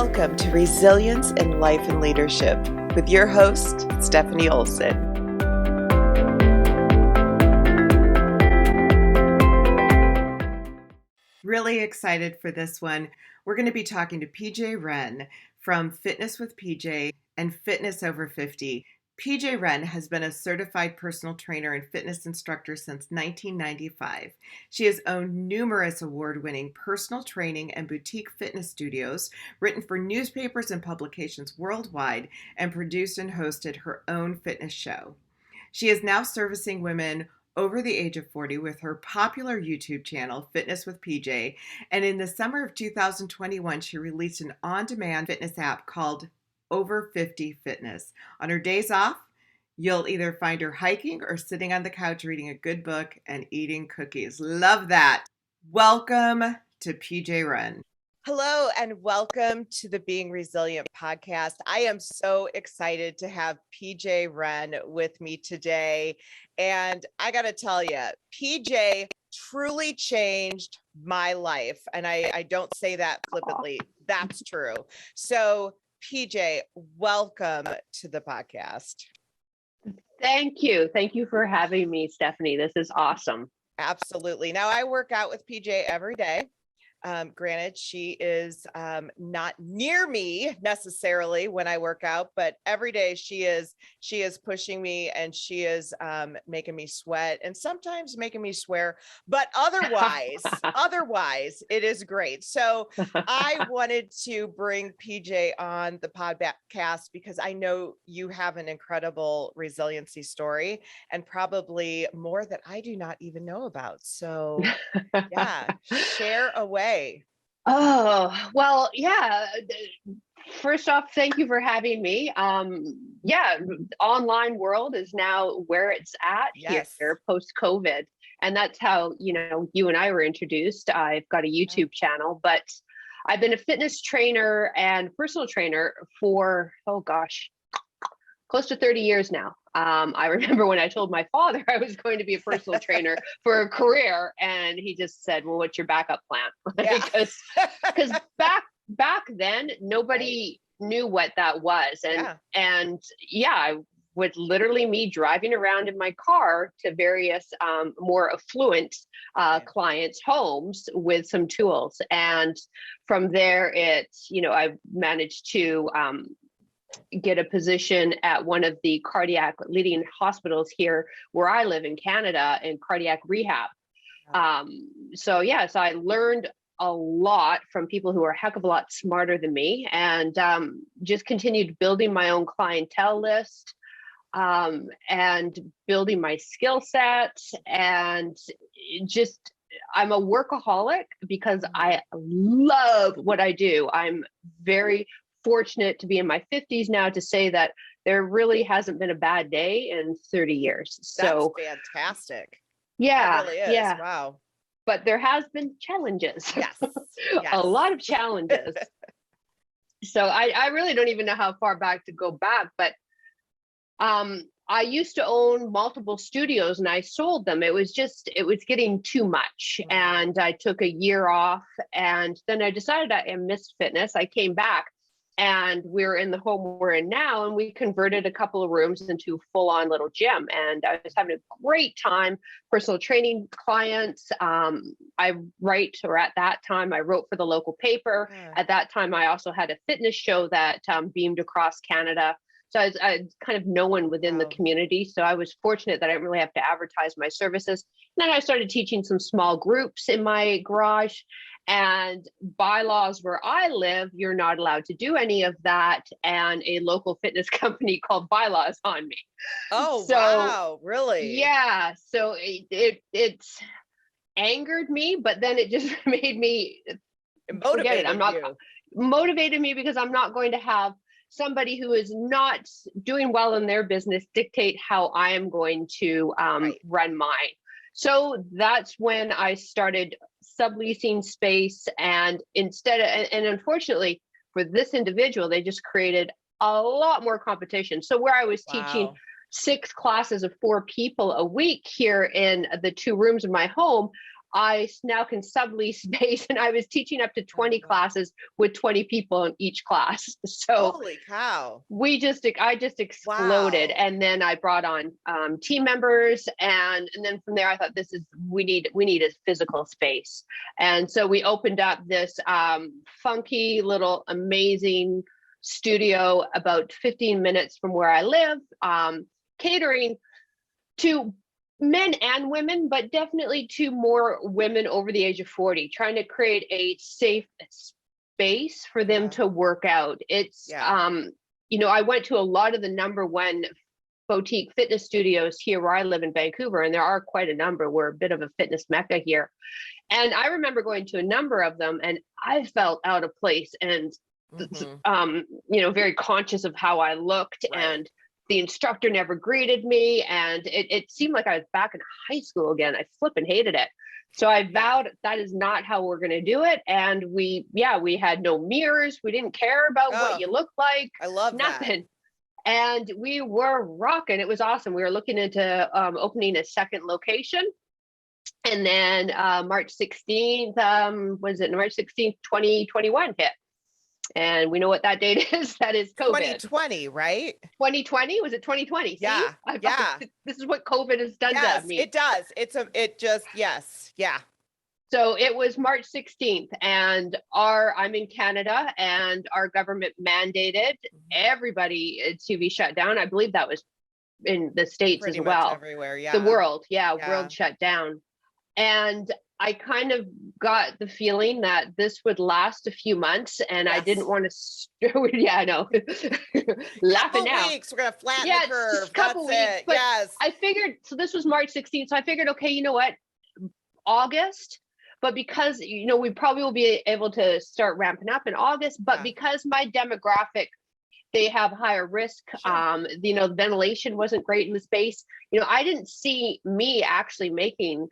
Welcome to Resilience in Life and Leadership with your host, Stephanie Olson. Really excited for this one. We're going to be talking to PJ Wren from Fitness with PJ and Fitness Over 50. PJ Wren has been a certified personal trainer and fitness instructor since 1995. She has owned numerous award-winning personal training and boutique fitness studios, written for newspapers and publications worldwide, and produced and hosted her own fitness show. She is now servicing women over the age of 40 with her popular YouTube channel, Fitness with PJ, and in the summer of 2021, she released an on-demand fitness app called Over 50 Fitness. On her days off, you'll either find her hiking or sitting on the couch reading a good book and eating cookies. Love that. Welcome to PJ Wren. Hello and welcome to the Being Resilient podcast. I am so excited to have PJ Wren with me today. And I got to tell you, PJ truly changed my life. And I don't say that flippantly. That's true. So PJ, welcome to the podcast. Thank you. Thank you for having me, Stephanie. This is awesome. Absolutely. Now, I work out with PJ every day. Granted, she is not near me necessarily when I work out, but every day she is pushing me and she is making me sweat and sometimes making me swear, but otherwise it is great. So I wanted to bring PJ on the podcast because I know you have an incredible resiliency story and probably more that I do not even know about. So yeah, share away. Oh, well, yeah. First off, thank you for having me. Online world is now where it's at here post-COVID. And that's how, you and I were introduced. I've got a YouTube channel, but I've been a fitness trainer and personal trainer for, close to 30 years now. I remember when I told my father I was going to be a personal trainer for a career, and he just said, "Well, what's your backup plan?" Because back then nobody knew what that was, and I would literally me driving around in my car to various more affluent clients' homes with some tools, and from there I managed to get a position at one of the cardiac leading hospitals here where I live in Canada in cardiac rehab. So I learned a lot from people who are a heck of a lot smarter than me, and just continued building my own clientele list and building my skill set. And I'm a workaholic because I love what I do. I'm very fortunate to be in my 50s now to say that there really hasn't been a bad day in 30 years. So that's fantastic. Yeah. It really is. Yeah. Wow. But there has been challenges. Yes. A lot of challenges. So I really don't even know how far back to go back, but I used to own multiple studios and I sold them. It was getting too much. And I took a year off, and then I decided I missed fitness. I came back, and we're in the home we're in now, and we converted a couple of rooms into full-on little gym. And I was having a great time, personal training clients. At that time, I wrote for the local paper. At that time, I also had a fitness show that beamed across Canada. So I was kind of known within the community. So I was fortunate that I didn't really have to advertise my services. And then I started teaching some small groups in my garage. And bylaws where I live, you're not allowed to do any of that. And a local fitness company called bylaws on me. Oh, wow. Really? Yeah. So it angered me, but then it just made me forget it. Motivated me because I'm not going to have somebody who is not doing well in their business dictate how I am going to run mine. So that's when I started subleasing space, and unfortunately for this individual, they just created a lot more competition. So where I was teaching 6 classes of 4 people a week here in the 2 rooms of my home, I now can sublease space, and I was teaching up to 20 classes with 20 people in each class. So holy cow. I just exploded. Wow. And then I brought on team members. And then from there, I thought we need a physical space. And so we opened up this funky little amazing studio about 15 minutes from where I live, catering to men and women, but definitely to more women over the age of 40, trying to create a safe space for them to work out. It's, I went to a lot of the number one boutique fitness studios here where I live in Vancouver, and there are quite a number. We're a bit of a fitness mecca here. And I remember going to a number of them, and I felt out of place and, very conscious of how I looked. Right. And the instructor never greeted me, and it seemed like I was back in high school again. I flipping hated it. So I vowed that is not how we're going to do it. And we had no mirrors. We didn't care about what you looked like. I love nothing. That. And we were rocking. It was awesome. We were looking into opening a second location. And then March 16th, March 16th, 2021 hit. And we know what that date is. That is COVID. 2020, right? 2020? Was it 2020? Yeah. Yeah. This is what COVID has done to me. It does. Yeah. So it was March 16th, and I'm in Canada, and our government mandated everybody to be shut down. I believe that was in the States pretty as well. Much everywhere, yeah. The world, world shut down. And I kind of got the feeling that this would last a few months, and I didn't want to. Yeah, I know. Laughing now. Weeks, we're gonna flatten the curve. Just a couple weeks. But I figured. So this was March 16th. So I figured, okay, you know what, August. But because we probably will be able to start ramping up in August. But because my demographic, they have higher risk. Sure. The ventilation wasn't great in the space. I didn't see me actually making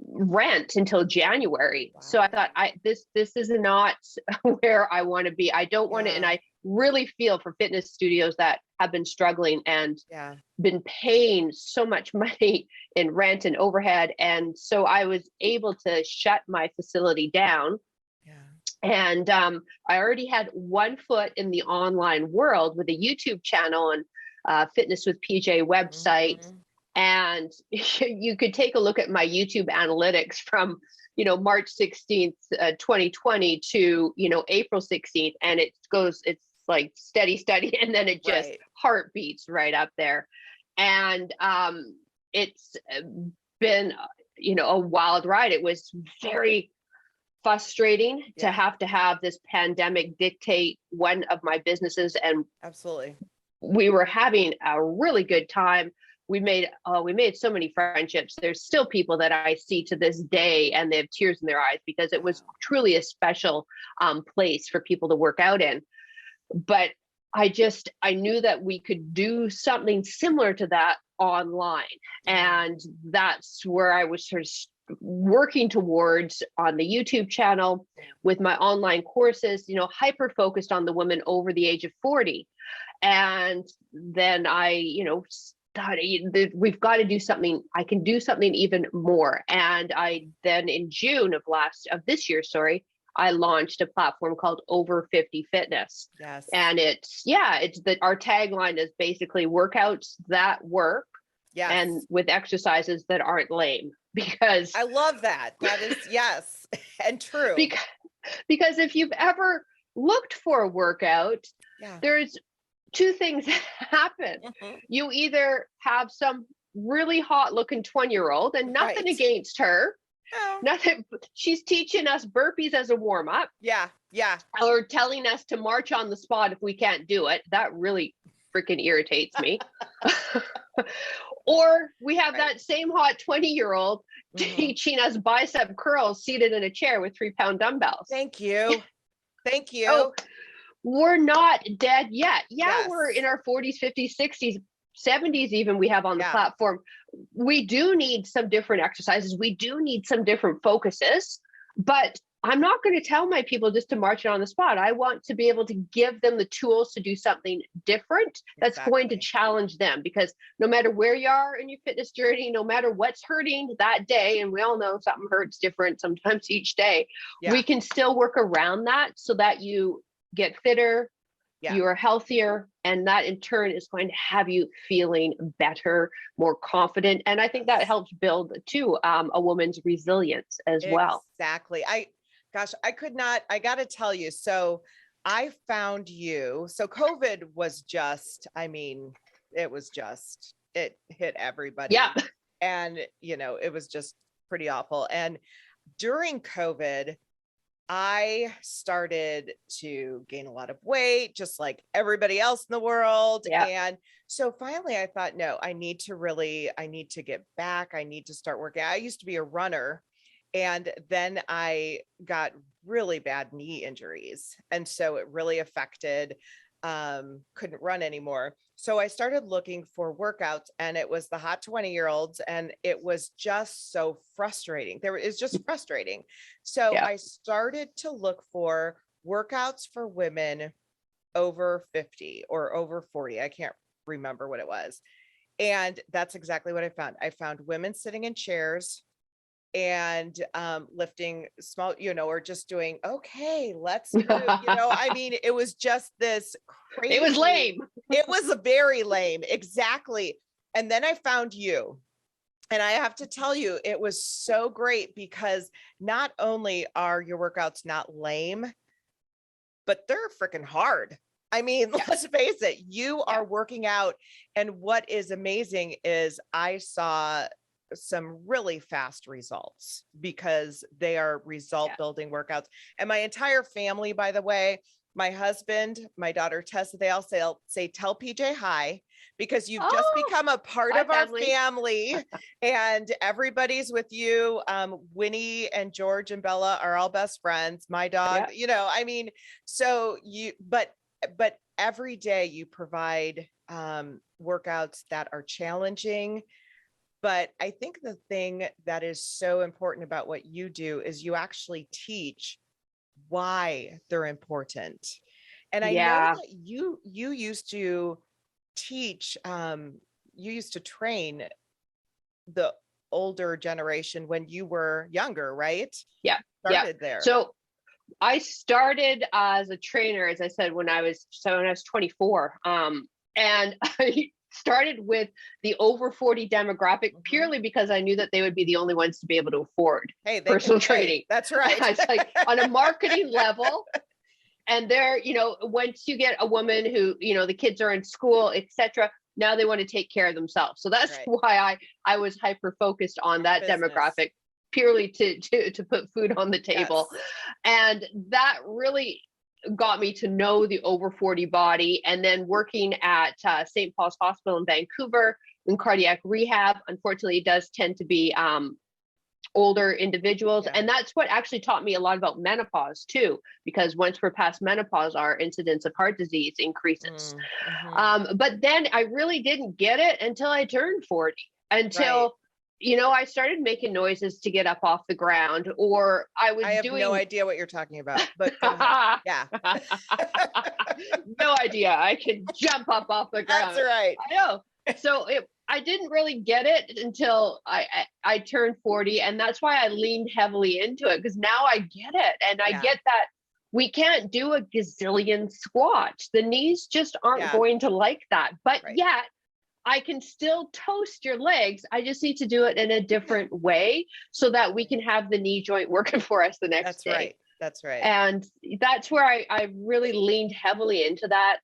rent until January. Wow. So I thought this is not where I want to be. I don't want to, and I really feel for fitness studios that have been struggling and been paying so much money in rent and overhead. And so I was able to shut my facility down. And I already had one foot in the online world with a YouTube channel and Fitness with PJ website. And you could take a look at my YouTube analytics from, March 16th, 2020 to, April 16th. And it's like steady. And then it just heartbeats right up there. And it's been, a wild ride. It was very frustrating to have this pandemic dictate one of my businesses. And absolutely, we were having a really good time. We made so many friendships. There's still people that I see to this day, and they have tears in their eyes because it was truly a special place for people to work out in. But I knew that we could do something similar to that online. And that's where I was sort of working towards on the YouTube channel with my online courses, hyper focused on the women over the age of 40. And then I, we've got to do something. I can do something even more. And I then in June of this year, I launched a platform called Over 50 Fitness. Yes. And our tagline is basically workouts that work. Yes. And with exercises that aren't lame, because I love that. That is yes. And true. Because if you've ever looked for a workout, there's two things happen. You either have some really hot looking 20-year-old, and nothing against her. No. Nothing. She's teaching us burpees as a warm up. Yeah. Or telling us to march on the spot if we can't do it. That really freaking irritates me. Or we have that same hot 20-year-old teaching us bicep curls seated in a chair with 3-pound dumbbells. Thank you. Oh, we're not dead yet. We're in our 40s, 50s, 60s, 70s even we have on the platform. We do need some different exercises. We do need some different focuses, but I'm not going to tell my people just to march it on the spot. I want to be able to give them the tools to do something different that's going to challenge them, because no matter where you are in your fitness journey, no matter what's hurting that day, and we all know something hurts different sometimes each day, we can still work around that so that you get fitter, you are healthier, and that in turn is going to have you feeling better, more confident. And I think that helps build too a woman's resilience as well. Exactly. I could not, I got to tell you. So I found you. So COVID was just, I mean, it hit everybody. Yeah. And, it was just pretty awful. And during COVID, I started to gain a lot of weight, just like everybody else in the world. Yeah. And so finally I thought, no, I need to get back. I need to start working. I used to be a runner, and then I got really bad knee injuries. And so it really affected, couldn't run anymore. So I started looking for workouts, and it was the hot 20-year-olds, and it was just so frustrating. It's just frustrating. So I started to look for workouts for women over 50 or over 40. I can't remember what it was. And that's exactly what I found. I found women sitting in chairs and lifting small, or just doing, okay, let's move, I mean, it was just this crazy. It was lame. It was very lame. Exactly. And then I found you. And I have to tell you, it was so great, because not only are your workouts not lame, but they're freaking hard. I mean, let's face it, you are working out. And what is amazing is I saw some really fast results, because they are result building workouts. And my entire family, by the way, my husband, my daughter Tessa, they all say tell PJ hi, because you've just become a part of our family, and everybody's with you. Winnie and George and Bella are all best friends. My dog, I mean, so but every day you provide workouts that are challenging. But I think the thing that is so important about what you do is you actually teach why they're important. And I know that you used to teach, you used to train the older generation when you were younger, right? Yeah. Started there. So I started as a trainer, as I said, when I was 24. And I started with the over 40 demographic purely because I knew that they would be the only ones to be able to afford personal training. That's right. It's like on a marketing level. And there, once you get a woman who, the kids are in school, etc., now they want to take care of themselves. So that's why I was hyper focused on that demographic, purely to put food on the table. And that really got me to know the over 40 body. And then working at St. Paul's Hospital in Vancouver in cardiac rehab, unfortunately, it does tend to be older individuals. And that's what actually taught me a lot about menopause too, because once we're past menopause, our incidence of heart disease increases. But then I really didn't get it until I turned 40, until I started making noises to get up off the ground, or I have no idea what you're talking about, but no idea. I can jump up off the ground. That's right. I know. So I didn't really get it until I turned 40. And that's why I leaned heavily into it, because now I get it. And I get that we can't do a gazillion squats. The knees just aren't going to like that. But yet I can still toast your legs. I just need to do it in a different way so that we can have the knee joint working for us the next day. That's right. And that's where I really leaned heavily into that.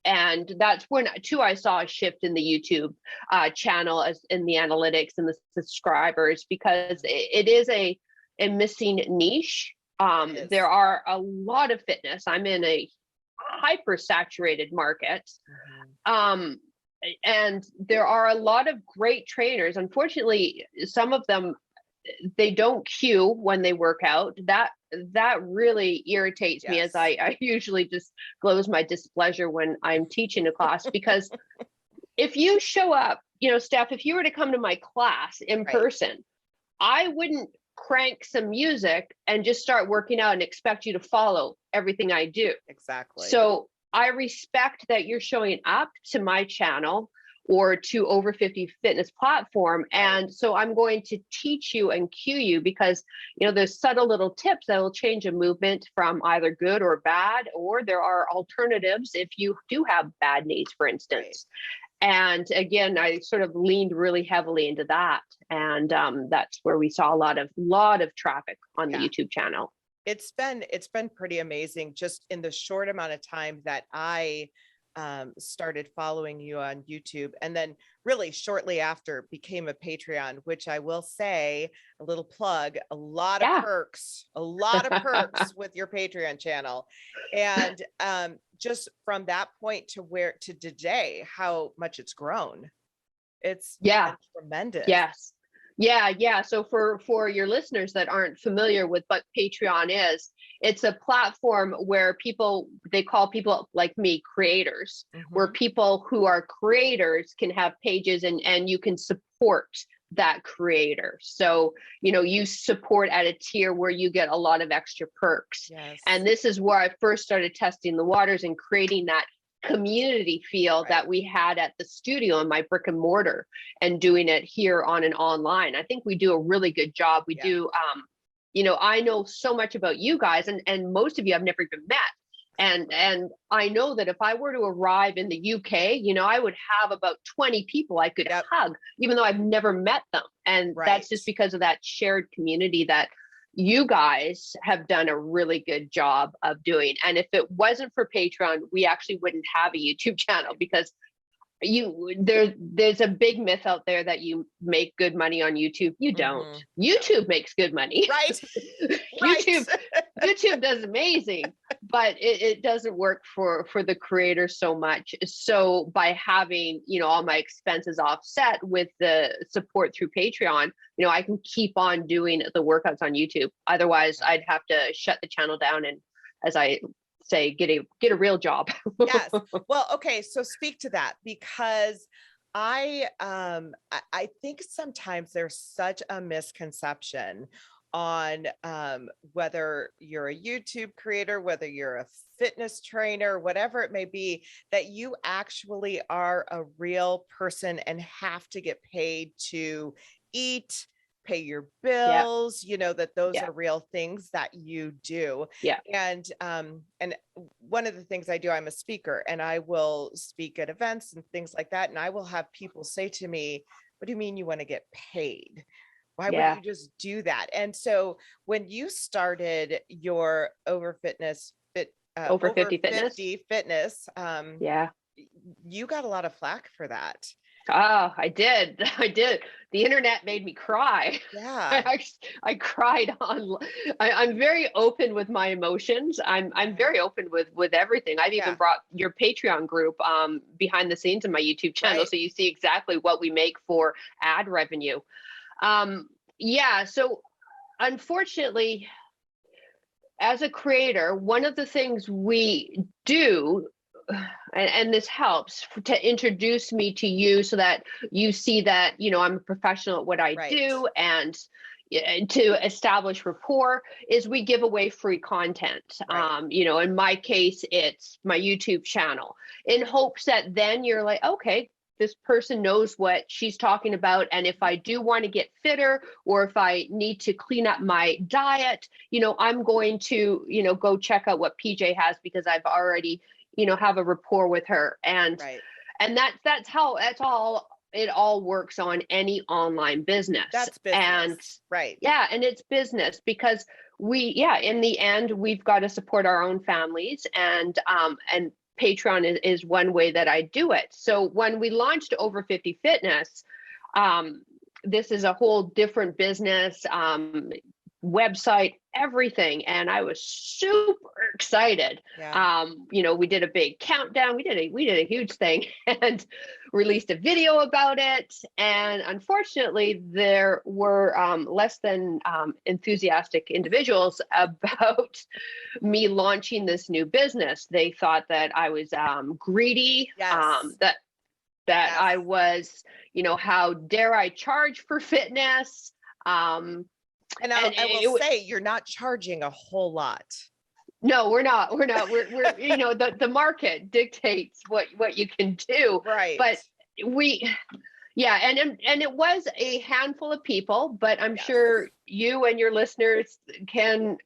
And that's when too, I saw a shift in the YouTube channel as in the analytics and the subscribers, because it is a missing niche. There are a lot of fitness. I'm in a hyper saturated market. And there are a lot of great trainers. Unfortunately, some of them, they don't cue when they work out. That really irritates me, as I usually disclose my displeasure when I'm teaching a class, because if you show up, Steph, if you were to come to my class in person, I wouldn't crank some music and just start working out and expect you to follow everything I do. Exactly. So I respect that you're showing up to my channel or to Over 50 Fitness platform. And so I'm going to teach you and cue you, because, you know, there's subtle little tips that will change a movement from either good or bad, or there are alternatives if you do have bad knees, for instance. And again, I sort of leaned really heavily into that. And that's where we saw a lot of traffic on the YouTube channel. It's been pretty amazing just in the short amount of time that I started following you on YouTube, and then really shortly after became a Patreon, which I will say, a little plug, a lot of perks with your Patreon channel. And just from that point to today, how much it's grown. It's tremendous. Yes. Yeah. So for your listeners that aren't familiar with what Patreon is, it's a platform where they call people like me creators, where people who are creators can have pages and you can support that creator. So, you know, you support at a tier where you get a lot of extra perks. Yes. And this is where I first started testing the waters and creating that community feel that we had at the studio in my brick and mortar, and doing it here on an online. I think we do a really good job. We do, you know, I know so much about you guys, and most of you I've never even met. And I know that if I were to arrive in the UK, you know, I would have about 20 people I could hug, even though I've never met them. And that's just because of that shared community that you guys have done a really good job of doing. And if it wasn't for Patreon, we actually wouldn't have a YouTube channel, because there's a big myth out there that you make good money on YouTube. You don't. YouTube makes good money. Right. YouTube does amazing, but it doesn't work for the creator so much. So by having, you know, all my expenses offset with the support through Patreon, you know, I can keep on doing the workouts on YouTube. Otherwise, I'd have to shut the channel down and, as I say, get a real job. Yes. Well, okay. So speak to that, because I think sometimes there's such a misconception on whether you're a YouTube creator, whether you're a fitness trainer, whatever it may be, that you actually are a real person and have to get paid to eat, pay your bills, you know, that those are real things that you do. And one of the things I do, I'm a speaker, and I will speak at events and things like that. And I will have people say to me, what do you mean you want to get paid? Why wouldn't you just do that? And so when you started your over 50 fitness, you got a lot of flack for that. Oh, I did. The internet made me cry. Yeah. I cried I'm very open with my emotions. I'm very open with everything. I've even brought your Patreon group behind the scenes in my YouTube channel. So you see exactly what we make for ad revenue. So unfortunately, as a creator, one of the things we do, and this helps to introduce me to you so that you see that, you know, I'm a professional at what I do, and to establish rapport, is we give away free content. You know, in my case, it's my YouTube channel, in hopes that then you're like, okay, this person knows what she's talking about. And if I do want to get fitter, or if I need to clean up my diet, you know, I'm going to, you know, go check out what PJ has, because I've already, you know, have a rapport with her. And that's how it all works on any online business. That's business. And and it's business, because in the end, we've got to support our own families, and Patreon is one way that I do it. So when we launched Over 50 Fitness, this is a whole different business, website, everything. And I was super excited. You know, we did a big countdown. We did a huge thing and released a video about it. And unfortunately, there were less than enthusiastic individuals about me launching this new business. They thought that I was greedy, that I was, you know, how dare I charge for fitness? And And I will say, you're not charging a whole lot. No, we're not. We're the market dictates what you can do. Right. But and it was a handful of people, but I'm sure you and your listeners can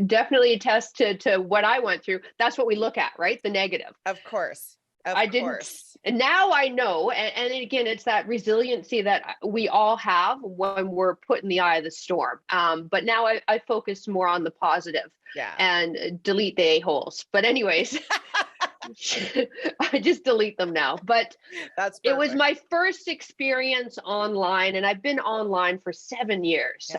definitely attest to what I went through. That's what we look at, right? The negative. Of course. And now I know, and again, it's that resiliency that we all have when we're put in the eye of the storm. But now I focus more on the positive and delete the a-holes. But anyways, I just delete them now. But it was my first experience online, and I've been online for 7 years.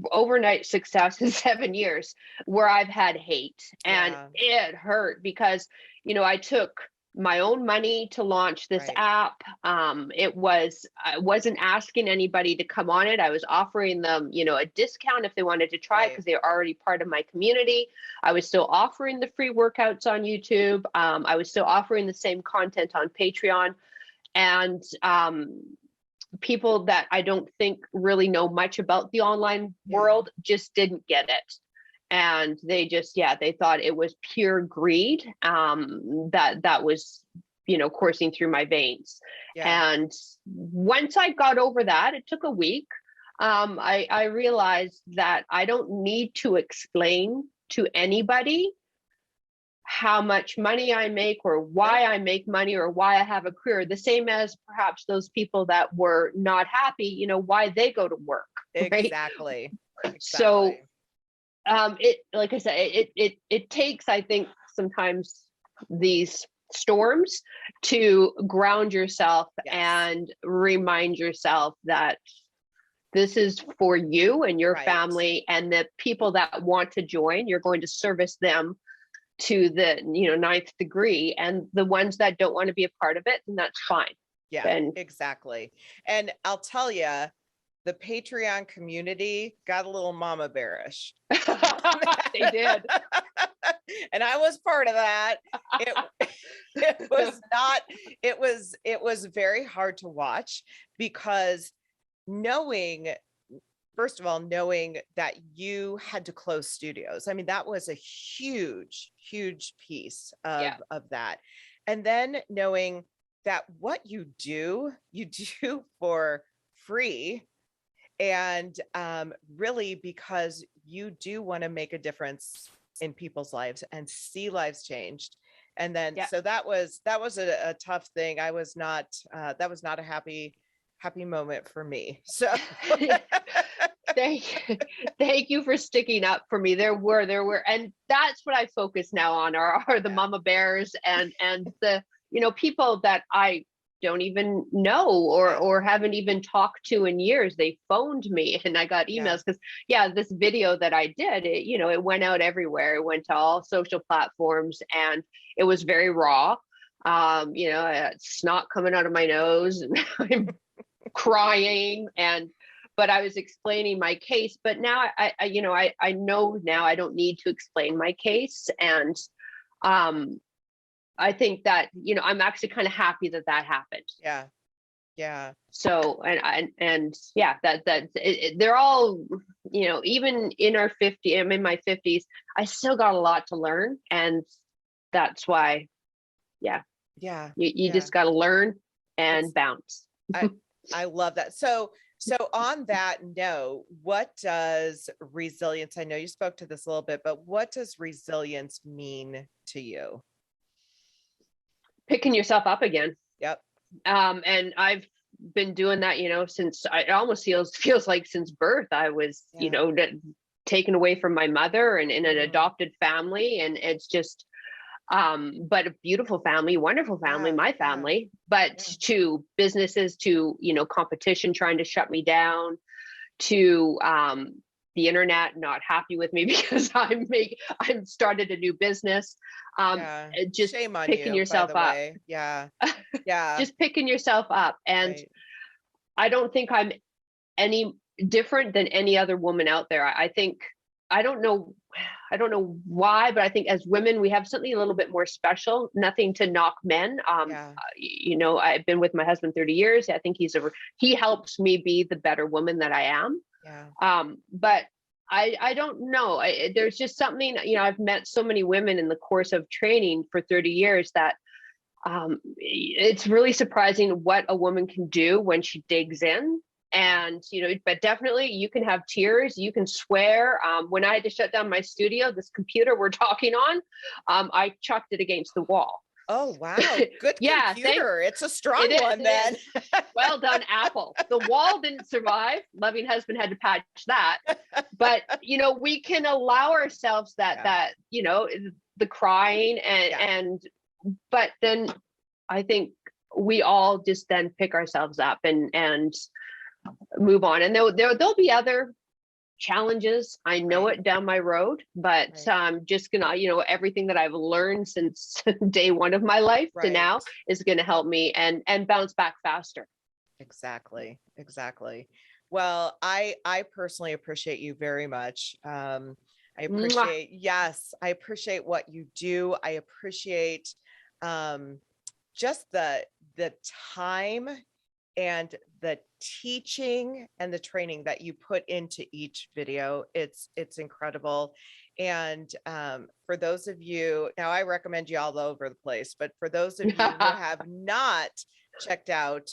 Overnight success in 7 years, where I've had hate, and it hurt because, I took my own money to launch this app. I wasn't asking anybody to come on it. I was offering them, a discount if they wanted to try it, because they were already part of my community. I was still offering the free workouts on YouTube. I was still offering the same content on Patreon, and people that I don't think really know much about the online world just didn't get it. And they they thought it was pure greed that was, coursing through my veins. And once I got over that, it took a week. I realized that I don't need to explain to anybody how much money I make, or why I make money, or why I have a career. The same as perhaps those people that were not happy, why they go to work. Exactly. So like I said, it takes, I think, sometimes these storms to ground yourself and remind yourself that this is for you and your family, and the people that want to join, you're going to service them to the ninth degree, and the ones that don't want to be a part of it, then that's fine. Exactly. And I'll tell you, the Patreon community got a little mama bearish. They did. And I was part of that. It was very hard to watch, because first of all, knowing that you had to close studios. I mean, that was a huge, huge piece of that. And then knowing that what you do for free. And really, because you do want to make a difference in people's lives and see lives changed. And then, so that was a tough thing. That was not a happy moment for me. So thank you for sticking up for me. There were, and that's what I focus now on are the mama bears and the, people that I don't even know or haven't even talked to in years. They phoned me and I got emails because this video that I did, it went out everywhere. It went to all social platforms, and it was very raw. I had snot coming out of my nose and I'm crying, but I was explaining my case. But now I know now I don't need to explain my case. And I think that, I'm actually kind of happy that happened. Yeah. So, they're all, even in our 50, I'm in my 50s, I still got a lot to learn. And that's why, you just got to learn and bounce. I love that. So on that note, what does resilience, I know you spoke to this a little bit, but what does resilience mean to you? Picking yourself up again. Yep. And I've been doing that, since it almost feels like since birth. I was, taken away from my mother and in an adopted family. And it's just, but a beautiful family, wonderful family, my family, but to businesses, to, competition trying to shut me down, to, the internet not happy with me because I'm started a new business. Just shame on picking you, yourself up. Yeah. Just picking yourself up. And I don't think I'm any different than any other woman out there. I think, I don't know I don't know why, but I think as women, we have something a little bit more special. Nothing to knock men. You know, I've been with my husband 30 years. I think he helps me be the better woman that I am. But I don't know. There's just something, you know, I've met so many women in the course of training for 30 years that it's really surprising what a woman can do when she digs in. And, you know, but definitely you can have tears, you can swear. When I had to shut down my studio, this computer we're talking on, I chucked it against the wall. Oh, wow. Good computer. It's a strong one then. Well done, Apple. The wall didn't survive. Loving husband had to patch that. But, you know, we can allow ourselves that, you know, the crying but then I think we all just then pick ourselves up and move on. And there'll be other challenges. I know it down my road, but I'm just gonna, you know, everything that I've learned since day one of my life to now is going to help me and bounce back faster. Exactly. Well, I personally appreciate you very much. I appreciate what you do. I appreciate just the time and the teaching and the training that you put into each video. It's incredible. And for those of you, now I recommend you all over the place, but for those of you who have not checked out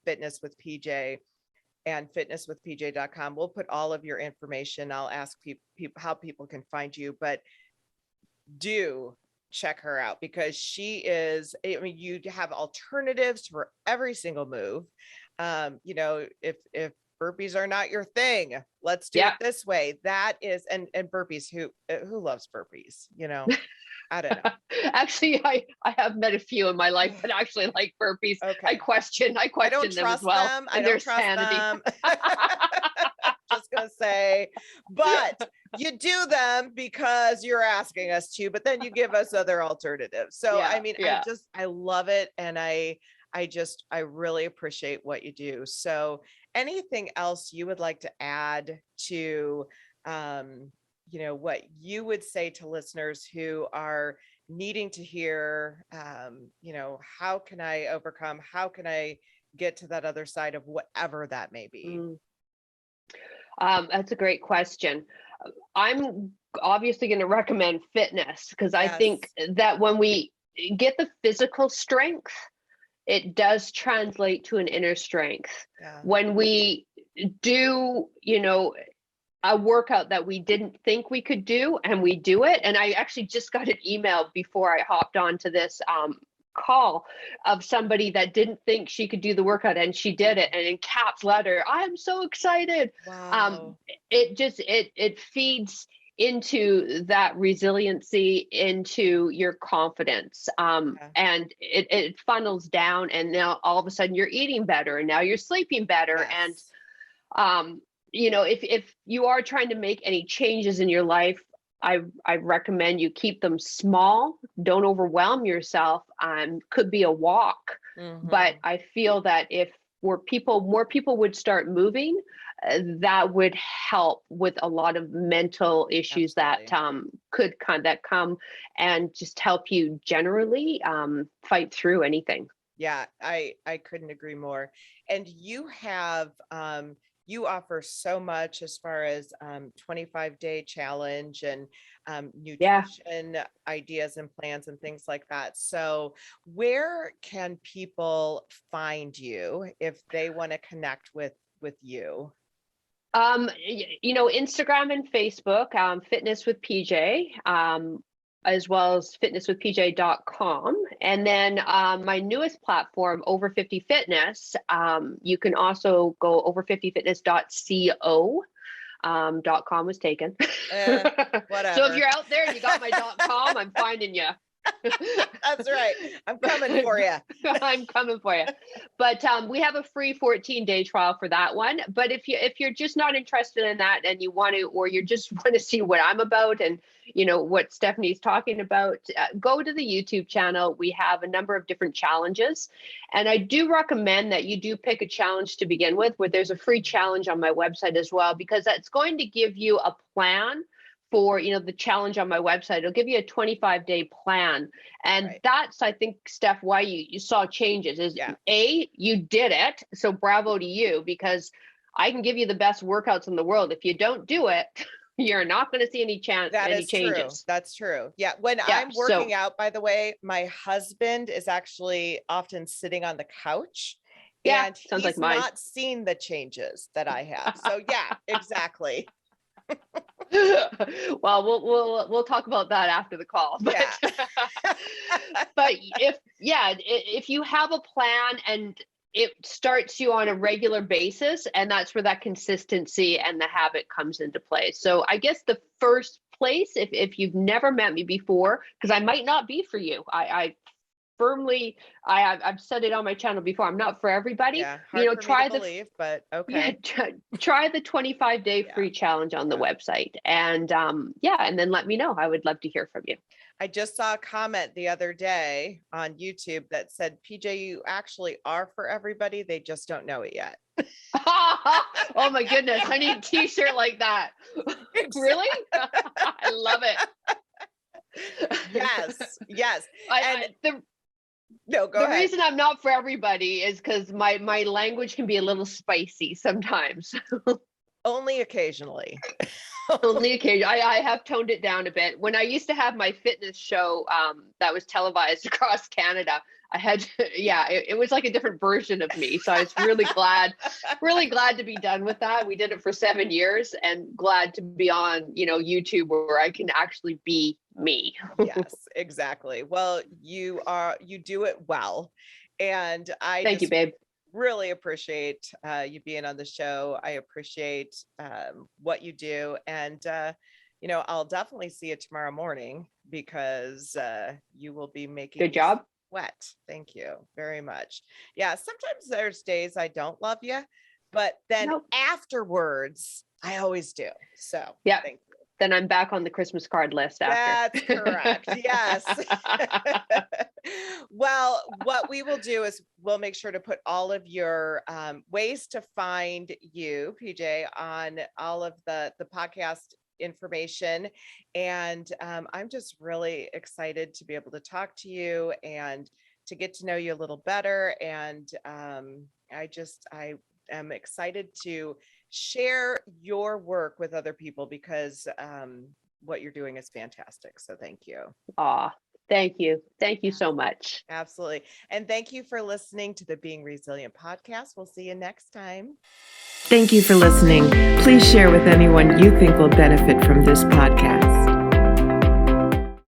Fitness with PJ and fitnesswithpj.com, we'll put all of your information. I'll ask people how people can find you, but do check her out because she is, I mean, you have alternatives for every single move. You know, if burpees are not your thing, let's do it this way. That is, and burpees, who loves burpees, you know? I don't know. Actually, I have met a few in my life that actually like burpees. Okay. I question them as well. I don't trust them. Just gonna say, but you do them because you're asking us to, but then you give us other alternatives. So I mean, I love it. And I really appreciate what you do. So anything else you would like to add to, you know, what you would say to listeners who are needing to hear, you know, how can I overcome? How can I get to that other side of whatever that may be? That's a great question. I'm obviously going to recommend fitness because I think that when we get the physical strength, it does translate to an inner strength. When we do, you know, a workout that we didn't think we could do and we do it. And I actually just got an email before I hopped onto this call of somebody that didn't think she could do the workout and she did it, and in caps letter, I'm so excited. It feeds into that resiliency, into your confidence, and it funnels down, and now all of a sudden you're eating better and now you're sleeping better. And you know, if you are trying to make any changes in your life, I recommend you keep them small. Don't overwhelm yourself. Could be a walk, but I feel that if more people would start moving, that would help with a lot of mental issues that could come and just help you generally fight through anything. Yeah, I couldn't agree more. And you have you offer so much as far as 25-day challenge and nutrition ideas and plans and things like that. So where can people find you if they want to connect with you? You know, Instagram and Facebook, Fitness with PJ, as well as fitnesswithpj.com. And then my newest platform, Over 50 Fitness, you can also go over50fitness.co. .com was taken. Whatever. So if you're out there and you got my .com, I'm finding you. That's right. I'm coming for you. I'm coming for you. But we have a free 14-day trial for that one. But if you're just not interested in that and you want to, or you just want to see what I'm about and you know what Stephanie's talking about, go to the YouTube channel. We have a number of different challenges, and I do recommend that you do pick a challenge to begin with. Where there's a free challenge on my website as well, because that's going to give you a plan for, the challenge on my website. It'll give you a 25-day plan. And that's, I think, Steph, why you saw changes is you did it. So bravo to you, because I can give you the best workouts in the world. If you don't do it, you're not going to see any changes. True. That's true. Yeah. When I'm working out, by the way, my husband is actually often sitting on the couch. Yeah, and sounds he's like mine. not seen the changes that I have. So yeah, exactly. Well, we'll talk about that after the call. But, but if you have a plan and it starts you on a regular basis, and that's where that consistency and the habit comes into play. So I guess the first place, if you've never met me before, because I might not be for you, I've said it on my channel before. I'm not for everybody. Yeah, hard for me to believe, but okay. Yeah, try the 25-day free challenge on the website, and and then let me know. I would love to hear from you. I just saw a comment the other day on YouTube that said, PJ, you actually are for everybody. They just don't know it yet. Oh my goodness. I need a t-shirt like that. Exactly. Really? I love it. Yes. No, go ahead. The reason I'm not for everybody is because my language can be a little spicy sometimes. Only occasionally. Only occasionally. I have toned it down a bit. When I used to have my fitness show that was televised across Canada, I had it was like a different version of me. So I was really glad to be done with that. We did it for 7 years, and glad to be on, YouTube, where I can actually be me. Yes, exactly. Well, you do it well. And Thank you, babe. Really appreciate you being on the show. I appreciate what you do. And, I'll definitely see you tomorrow morning, because you will be making good job. Sweat. Thank you very much. Yeah. Sometimes there's days I don't love you, but then afterwards I always do. So yeah. Thank you. Then I'm back on the Christmas card list after. That's correct. Yes. Well, what we will do is we'll make sure to put all of your ways to find you, PJ, on all of the podcast information. And I'm just really excited to be able to talk to you and to get to know you a little better. And I am excited to share your work with other people, because what you're doing is fantastic. So thank you. Thank you. Thank you so much. Absolutely. And thank you for listening to the Being Resilient podcast. We'll see you next time. Thank you for listening. Please share with anyone you think will benefit from this podcast.